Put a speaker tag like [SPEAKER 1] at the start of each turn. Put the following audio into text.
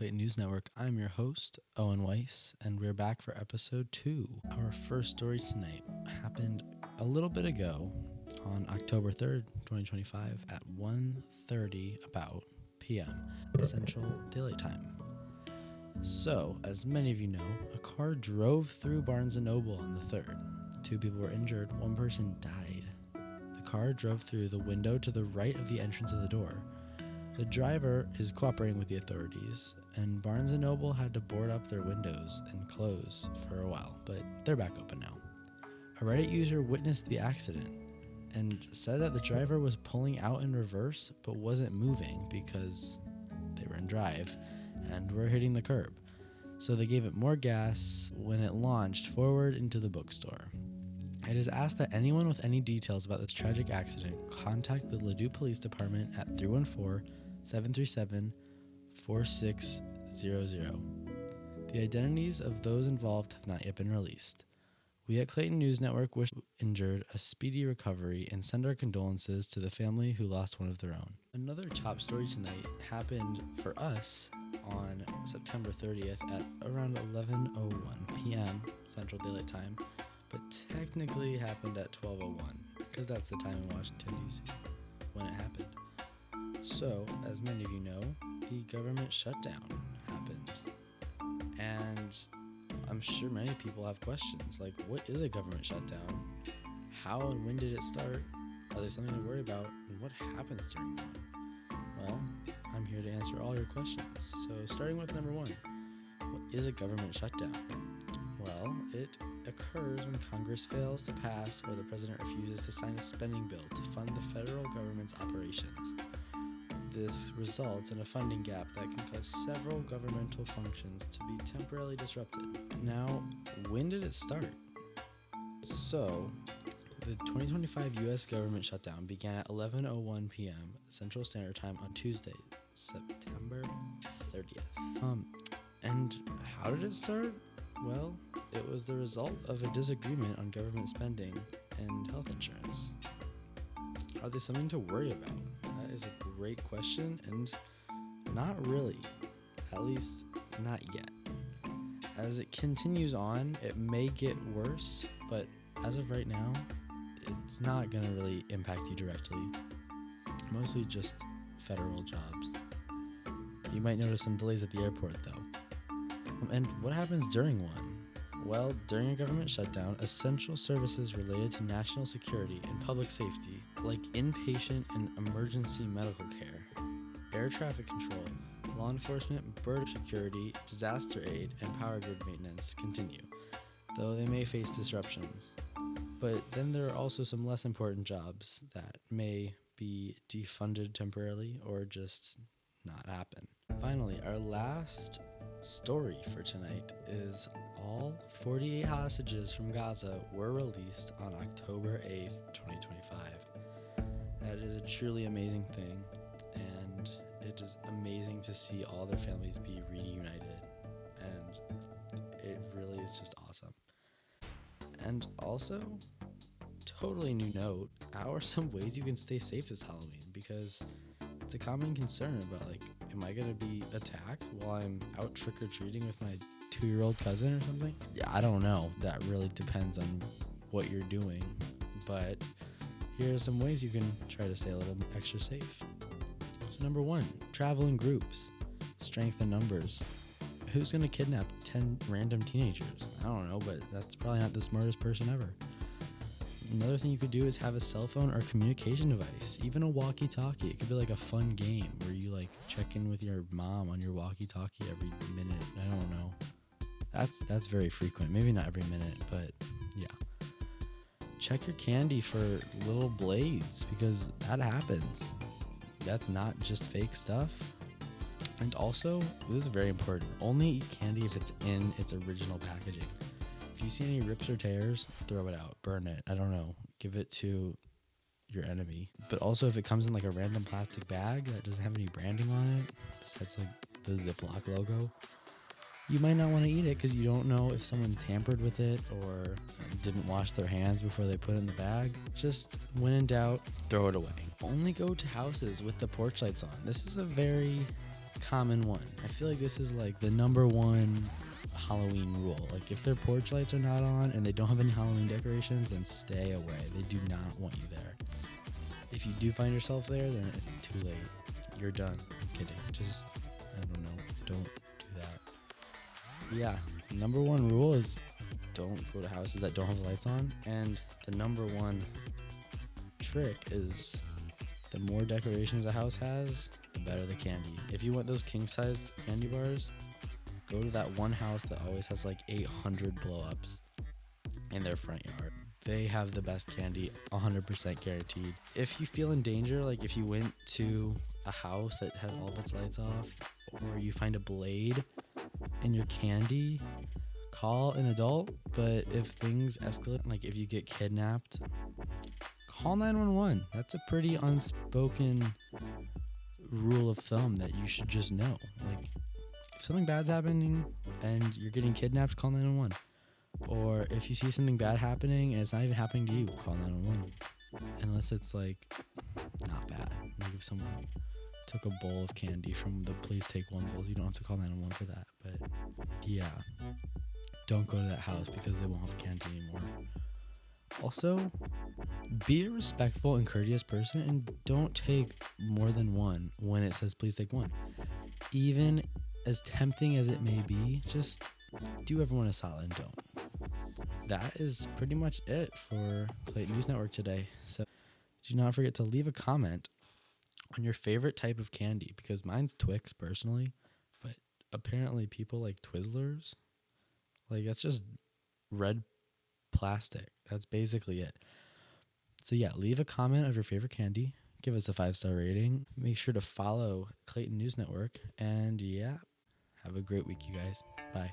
[SPEAKER 1] Clayton News Network. I'm your host, Owen Weiss, and we're back for episode 2. Our first story tonight happened a little bit ago on October 3rd, 2025 at 1:30 about p.m. Central Daylight Time. So, as many of you know, a car drove through Barnes & Noble on the 3rd. 2 people were injured, 1 person died. The car drove through the window to the right of the entrance of the door. The driver is cooperating with the authorities, and Barnes & Noble had to board up their windows and close for a while, but they're back open now. A Reddit user witnessed the accident and said that the driver was pulling out in reverse but wasn't moving because they were in drive and were hitting the curb. So they gave it more gas when it launched forward into the bookstore. It is asked that anyone with any details about this tragic accident contact the Ladue Police Department at 314-737-4600. The identities of those involved have not yet been released. We at Clayton News Network wish injured a speedy recovery and send our condolences to the family who lost one of their own. Another top story tonight happened for us on September 30th at around 11:01 p.m. Central Daylight Time, but technically happened at 12:01 because that's the time in Washington, D.C. when it happened. So, as many of you know, the government shutdown happened. And I'm sure many people have questions like, what is a government shutdown? How and when did it start? Are they something to worry about? And what happens during one? Well, I'm here to answer all your questions. So, starting with number 1, what is a government shutdown? Well, it occurs when Congress fails to pass or the president refuses to sign a spending bill to fund the federal government's operations. This results in a funding gap that can cause several governmental functions to be temporarily disrupted. Now, when did it start? So, the 2025 U.S. government shutdown began at 11:01 p.m. Central Standard Time on Tuesday, September 30th. And how did it start? Well, it was the result of a disagreement on government spending and health insurance. Are they something to worry about? That is a great question, and not really. At least, not yet. As it continues on, it may get worse, but as of right now, it's not going to really impact you directly. Mostly just federal jobs. You might notice some delays at the airport, though. And what happens during one? Well, during a government shutdown, essential services related to national security and public safety, like inpatient and emergency medical care, air traffic control, law enforcement, border security, disaster aid, and power grid maintenance continue, though they may face disruptions. But then there are also some less important jobs that may be defunded temporarily or just not happen. Finally, our last story for tonight is all 48 hostages from Gaza were released on October 8th, 2025. That is a truly amazing thing, and it is amazing to see all their families be reunited, and it really is just awesome. And also, totally new note, how are some ways you can stay safe this Halloween? Because it's a common concern about, like, am I going to be attacked while I'm out trick-or-treating with my 2-year-old cousin or something? Yeah, I don't know. That really depends on what you're doing. But here are some ways you can try to stay a little extra safe. So number 1, travel in groups. Strength in numbers. Who's going to kidnap 10 random teenagers? I don't know, but that's probably not the smartest person ever. Another thing you could do is have a cell phone or communication device, even a walkie-talkie. It could be like a fun game where you like check in with your mom on your walkie-talkie every minute. I don't know. That's very frequent. Maybe not every minute, but yeah. Check your candy for little blades because that happens. That's not just fake stuff. And also, this is very important. Only eat candy if it's in its original packaging. If you see any rips or tears, throw it out, burn it. I don't know. Give it to your enemy. But also, if it comes in like a random plastic bag that doesn't have any branding on it, besides like the Ziploc logo, you might not want to eat it because you don't know if someone tampered with it or didn't wash their hands before they put it in the bag. Just when in doubt, throw it away. Only go to houses with the porch lights on. This is a very common one. I feel like this is like the number one Halloween rule. Like if their porch lights are not on and they don't have any Halloween decorations, then stay away. They do not want you there. If you do find yourself there, then it's too late. You're done. I'm kidding. Just, I don't know. Don't do that. But yeah, number one rule is don't go to houses that don't have lights on. And the number one trick is the more decorations a house has, the better the candy. If you want those king-sized candy bars, go to that one house that always has like 800 blow-ups in their front yard. They have the best candy, 100% guaranteed. If you feel in danger, like if you went to a house that has all of its lights off, or you find a blade in your candy, call an adult. But if things escalate, like if you get kidnapped, call 911. That's a pretty unspoken rule of thumb that you should just know. Like, if something bad's happening and you're getting kidnapped, call 911. Or if you see something bad happening and it's not even happening to you, call 911. Unless it's like not bad. Like if someone took a bowl of candy from the please take one bowl, you don't have to call 911 for that. But yeah, don't go to that house because they won't have candy anymore. Also, be a respectful and courteous person and don't take more than one when it says please take one. Even as tempting as it may be, just do everyone a solid and don't. That is pretty much it for Clayton News Network today. So do not forget to leave a comment on your favorite type of candy, because mine's Twix personally, but apparently people like Twizzlers. Like, that's just red plastic. That's basically it. So yeah, leave a comment of your favorite candy. Give us a 5-star rating. Make sure to follow Clayton News Network. And yeah, have a great week, you guys. Bye.